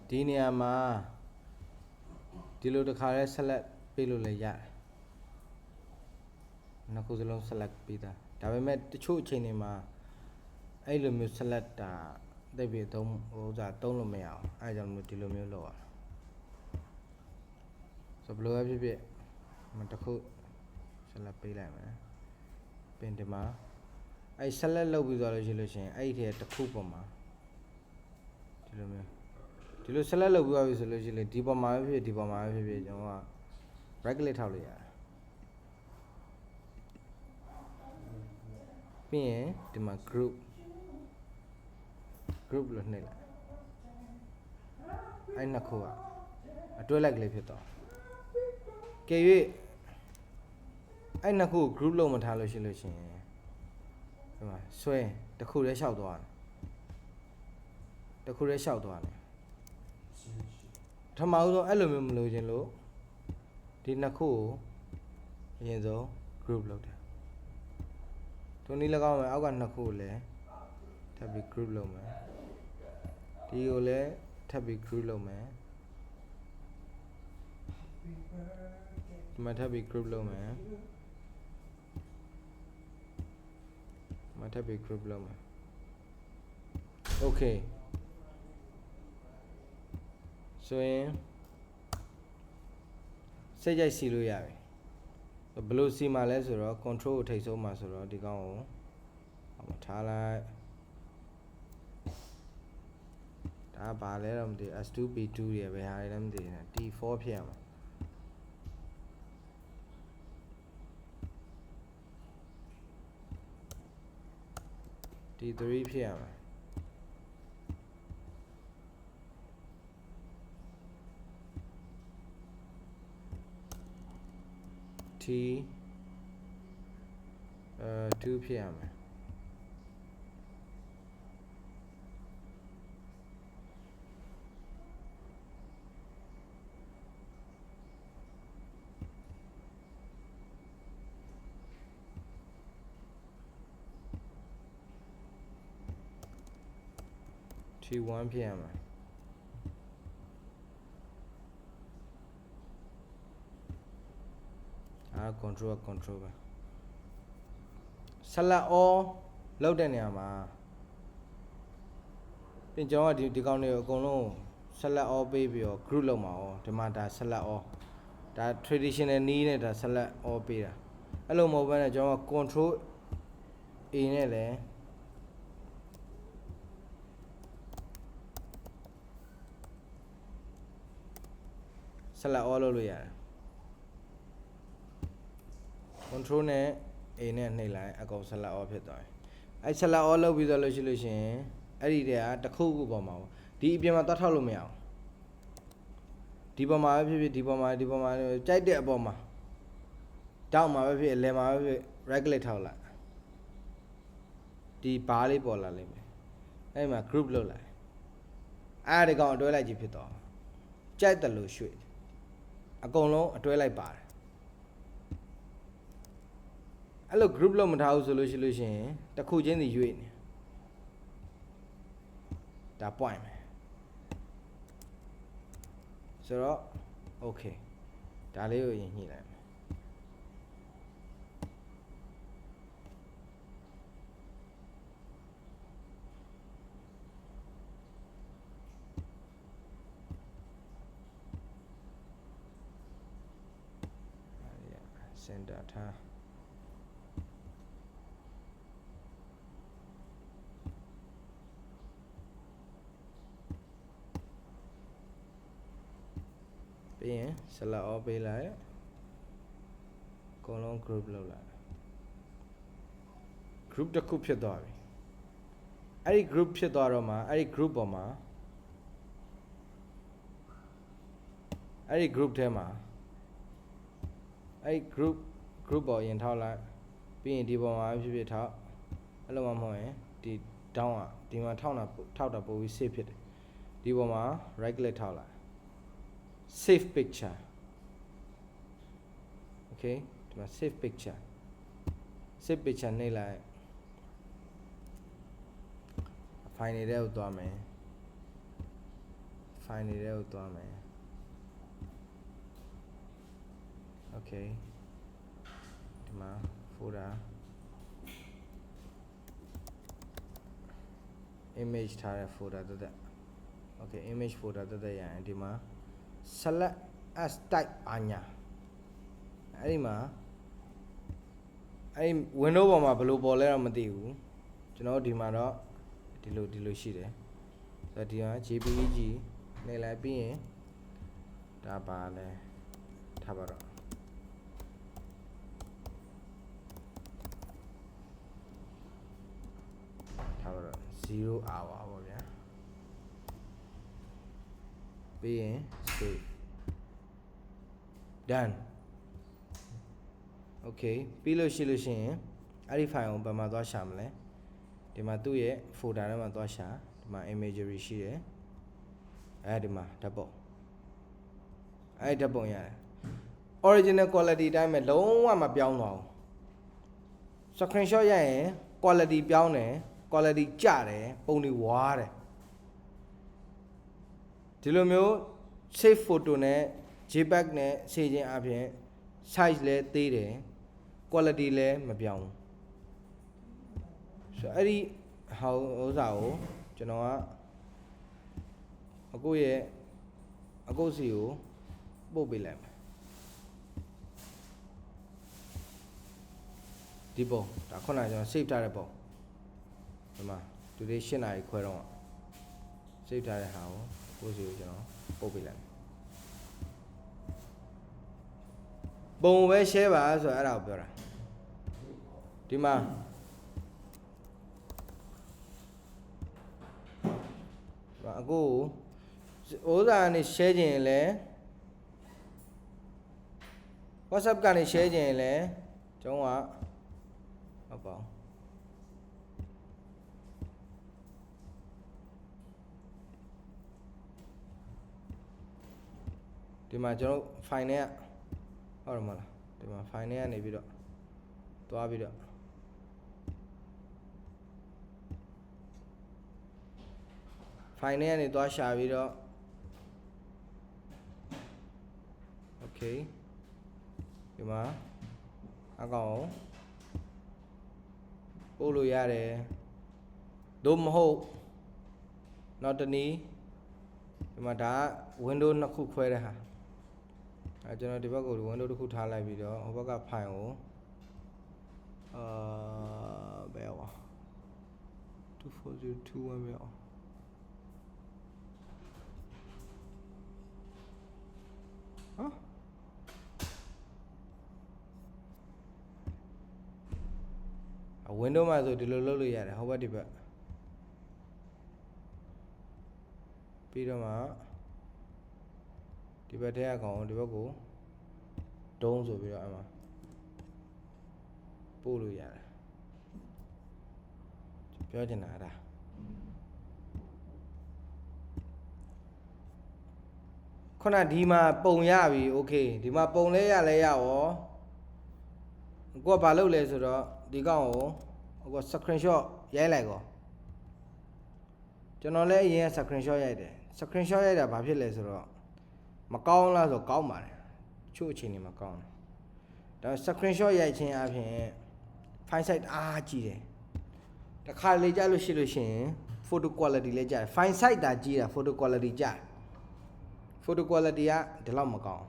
ဒီနေရာမှာဒီလိုတစ်ခါလဲ select ပေးလို့လည်းရတယ်နှစ်ခုစလုံး select ပေးတာဒါပေမဲ့တချို့အချိန်တွေမှာအဲ့လိုမျိုး select တာသိပ်ပြီးသုံးလို့မရအောင်အဲ့ကြောင့်ဒီလိုမျိုးလုပ်ရအောင်ဆိုဘယ်လိုပဲဖြစ်ဖြစ်တစ်ခု select ပေးလိုက်မယ်ပင်ဒီမှာအဲ့ select လုပ်ပြီးသွားလို့ရှိရင်အဲ့ဒီတစ်ခုပေါ်မှာဒီလို select လုပ်ပြီးသွားပြီဆိုလို့ရှိရင်ဒီပေါ်မှာပဲဖြစ်ကျွန်တော်က right click ထောက်လိုက်ရတယ်ပြီးရင်ဒီမှာ group လို့နှိပ်လိုက်အဲ့နှစ်ခုကအတွဲလိုက်ကလေးဖြစ်သွားကဲ၍အဲ့နှစ်ခုကို group လုပ်မထားလို့ရှိရင်ဒီမှာဆွဲတစ်ခုတည်းလျှောက်သွားတယ်ပထမဦးဆုံးအဲ့လိုမျိုးမလို့ခြင်းလို့ဒီနှစ်ခုကိုအရင်ဆုံး group လုပ်တယ်ထိုနည်း၎င်းမယ်အောက်ကနှစ်ခုကိုလည်းထပ်ပြီး group လုပ်မယ်ဒီကိုလည်းထပ်ပြီး group လုပ်မယ်ဒီမှာထပ်ပြီး group လုပ်မယ်okay ဆိုရင်စိတ်ကြိုက်စီလို့ရပြီဘယ်လိုစီမှာလဲဆိုတော့ control ကိုထိပ်ဆုံးမှာဆိုတော့ဒီကောင်ကိုထားလိုက်ဒါဘာလဲတော့မသိ S2 P2 တွေပဲဟာလည်းမသိဘူး T4 ဖြစ်ရမှာT3 ဖြစ်ရမှာT2 ဖြစ်ရမှာT1 ဖြစ်ရမှာcontrol ပဲ select all လောက်တဲ့နေရာမှာပြင်ကျွန်တော်ကဒီကောင်တွေကိုအကုန်လုံး select all ပေးပြီးတော့ group လုပ်မှာဒီမှာဒါ select all ဒါ traditional နည်းနဲ့ဒါ select all ပေးတာအဲ့လိုမဟုတ်ဘဲနဲ့ကျွန်တော်က control A နဲ့လည်းselect all လုပ်လို့ရတယ် control နဲ့ A နဲ့နှိပ်လိုက်အကောင် select all ဖြစ်သွားပြီအဲ့ select all လုပ်ပြီးသွားလို့ရှိလို့ရှင်အဲ့ဒီတည်းကတစ်ခုခုပေါ်မှာဒီအပြင်မှာသွားထောက်လို့မရအောင်ဒီပေါ်မှာပဲဖြစ်ဖြစ်ဒီပေါ်မှာကြိုက်တဲ့အပေါ်မှာတောက်မှာပဲဖြစ်အလယ်မှာပဲဖြစ် right click ထောက်လိုက်ဒီဘားလေးပေါ်လာလိမ့်မယ်အဲ့မှာ group လုပ်လိုက်အဲ့ဒီကောင်အတွဲလိုက်ကြီးဖြစ်သွားကြိုက်တယ်လို့ရွှေ့အကုန်လုံးအတွဲလိုက်ပါတယ်အဲ့လို group လို့မထားဘူးဆိုလို့ရှိရင်တစ်ခုချင်းစီရွေ့နေဒါ point ပဲဆိုတော့ okay ဒါလေးကိုရင်ညှိလိုက်မယ်စင်တာထား ပြီးရင် select all ပေးလိုက်အကုန်လုံး group လုပ်လိုက် group တစ်ခုဖြစ်သွားပြီအဲ့ဒီ group ဖြစ်သွားတော့မှအဲ့ဒီ group ပေါ်မှာအဲ့ဒီ group ထဲမှာအဲ့ဒီ group ပေါ်ရင်ထောက်လိုက်ပြီးရင်ဒီပေါ်မှာဖြစ်ဖြစ်ထောက်အဲ့လိုမှမဟုတ်ရင်ဒီ down อ่ะဒီမှာထောက်တာပို့ပြီး save ဖြစ်တယ်ဒီပေါ်မှာ right click ထောက်လိုက် save picture okay ဒီမှာ save picture နှိပ်လိုက် file နေတဲ့ကိုသွားမယ် okay ဒီမှာ folder image ထားတဲ့ folder တက် okay image folder တက်ရရင်ဒီမှာ select as type အညာအဲ့ဒီမှာအဲ့ window ပေါ်မှာဘယ်လိုပေါ်လဲတော့မသိဘူးကျွန်တော်ဒီမှာတော့ဒီလိုရှိတယ်ဆိုတော့ဒီမှာ JPEG နေလိုက်ပြီးရင်ဒါပါလဲထားပါတော့0 hour ပေါ့ဗျာပြီးရင် save done okay ပြီးလို့ရှိရင်အဲ့ဒီ file ကိုဘယ်မှာသွားရှာမလဲဒီမှာသူ့ရဲ့ folder ထဲမှာသွားရှာဒီမှာ imagery ရှိတယ်အဲဒီမှာဓာတ်ပုံအဲဒီဓာတ်ပုံရတယ် original quality အတိုင်းပဲလုံးဝမပြောင်းသွားဘူး screenshot ရရင် quality ပြောင်းတယ် quality ကျတယ်ပုံတွေဝါးတယ်ဒီလိုမျိုး save photo နဲ့ JPEG နဲ့ဆေးခြင်းအပြင် size လဲသေးတယ် quality လဲမပြောင်းဘူးဆိုအဲ့ဒီဥစားကိုကျွန်တော်ကအကိုရဲ့အကိုစီကိုပို့ပေးလိုက်မယ်ဒီပုံဒါခုနကကျွန်တော် save ထားတဲ့ပုံဒီမှာ today 8 နာရီခွဲတော့ save ထားတဲ့ဟာကိုစီကိုကျွန်တော်ပို့ပေးလိုက်မယ်ပုံပဲ share ပါဆိုတော့အဲ့ဒါကိုပြောတာဒီမှာအကိုဥစားကနေ share ခြင်းရင်လဲ WhatsApp ကနေ share ခြင်းရင်လဲကျွန်တော်ကဟုတ်ပါဒီမှာကျွန်တော် file နဲ့ဟုတ်တယ်မလားဒီမှာ file နဲ့ကနေပြီးတော့သွားပြီးတော့file နဲ့ကနေသွားရှာပြီးတော့ okay ဒီမှာအကောင်ပို့လို့ရတယ်သို့မဟုတ်နောက်တနည်းဒီမှာဒါ window နှစ်ခုခွဲတဲ့ဟာအဲကျွန်တော်ဒီဘက်ကို window တစ်ခုထားလိုက်ပြီးတော့ဟိုဘက်က file ကိုဘယ်ရော24021ပဲအောင်window မှာဆိုဒီလိုလုပ်လို့ရတယ်ဟိုဘက်ဒီဘက်ပြီးတော့မှဒီဘက်ထဲအကောင်ဒီဘက်ကိုဒုံးဆိုပြီးတော့အဲ့မှာပို့လို့ရတယ်ပြောချင်တာအဲ့ဒါခုနဒီမှာပုံရပြီโอเคဒီမှာပုံလဲရလဲရရောကိုကဘာလုပ်လဲဆိုတော့ဒီကောင်ကို screenshot ရိုက်လိုက်ကောကျွန်တော်လည်းအရင် screenshot ရိုက်တယ် screenshot ရိုက်တာဘာဖြစ်လဲဆိုတော့မကောင်းလားဆိုကောင်းပါတယ်ချို့အချိန်တွေမှာကောင်းတယ်ဒါ screenshot ရိုက်ခြင်းအပြင် file size အားကြီးတယ်တခါလေကြာလို့ရှိရင် photo quality လည်းကြာတယ် file size တာကြီးတာ photo quality ကြာတယ် photo quality ကဒီလောက်မကောင်း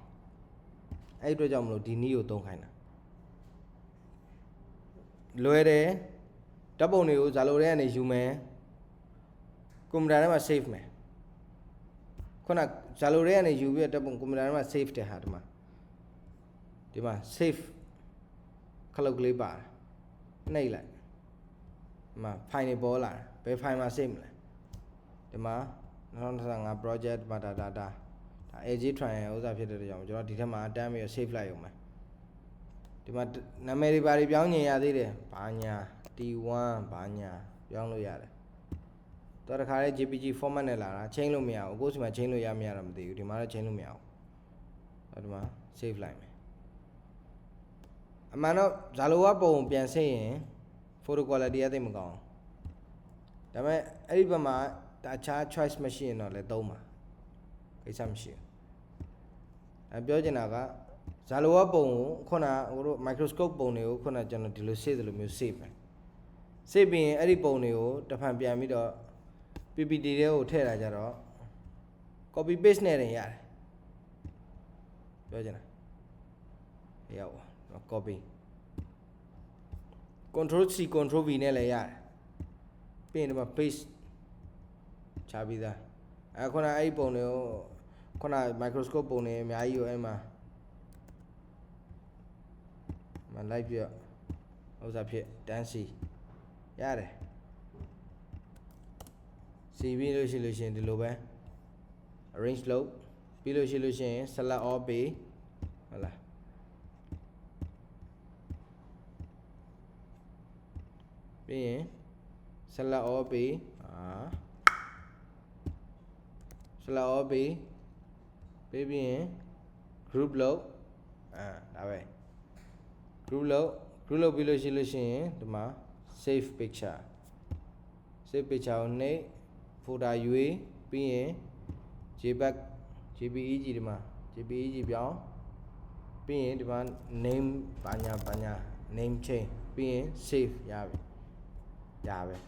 အဲ့ဒီအတွက်ကြောင့်မလို့ဒီနည်းကိုသုံးခိုင်းတာလွယ်တယ်ဓာတ်ပုံတွေကိုဇာလိုထဲကနေယူမယ်ကွန်ပျူတာထဲမှာ save မယ် ခုနဇာလိုတွေကနေယူပြီးတော့ကွန်ပျူတာထဲမှာ save တဲ့ဟာဒီမှာ save ခလုတ်ကလေးပါတယ်နှိပ်လိုက်ဒီမှာ file တွေပေါ်လာဘယ် file မှာ save မလဲဒီမှာ2025 project မှာဒါ AG trial ဥစ္စာဖြစ်တဲ့ကြောင့်ကျွန်တော်ဒီထက်မှာတန်းပြီး save လိုက်အောင်မယ်ဒီမှာနာမည်တွေဘာတွေပြောင်းညင်ရသေးတယ်ဘာညာ T1 ဘာညာပြောင်းလို့ရတယ်တော့တခါလေ JPG format နဲ့လာတာချိန်လို့မရဘူးအခုစီမှာချိန်လို့ရမရတော့မသိဘူးဒီမှာတော့ချိန်လို့မရဘူးဒီမှာ save လိုက်မယ်အမှန်တော့ဇာလိုကပုံပြန်ဆင်းရင် photo quality အသိမကောင်းဒါပေမဲ့အဲ့ဒီဘက်မှာတခြား choice မရှိရင်တော့လည်းသုံးပါကိစ္စမရှိဘူးပြောချင်တာကဇာလိုကပုံကိုခုနဟိုတို့ microscope ပုံတွေကိုခုနကျွန်တော်ဒီလို save တယ်လို့မျိုး save မယ် save ပြီးရင်အဲ့ဒီပုံတွေကိုတစ်ဖန်ပြန်ပြီးတော့ PPT တွေကိုထည့်လာကြတော့ copy paste နဲ့တင်ရတယ်ပြောချင်တာရောက်ပါ copy control C control V နဲ့လည်းရတယ်ပြီးရင်ဒီမှာ paste ချပြီးသားခုနအဲ့ဒီပုံတွေကိုခုန microscope ပုံတွေအများကြီးကိုအဲ့မှာလိုက်ပြဥစ္စာဖြစ်တန်းစီရတယ်စီပြီးလို့ရှိရင်ဒီလိုပဲ arrange လုပ်ပြီးလို့ရှိရင် select all ပေးဟုတ်လားပြီးရင် select all ပေး select all ပေးပြီးရင် group လုပ်ဒါပဲ group လုပ်ပြီးလို့ရှိရင်ဒီမှာ save picture ကိုနှိပ် folder ယူပြီးရင် JPEG ဒီမှာ JPEG ပြောင်းပြီးရင်ဒီမှာ name ဘာညာ name change ပြီးရင် save ရပြီ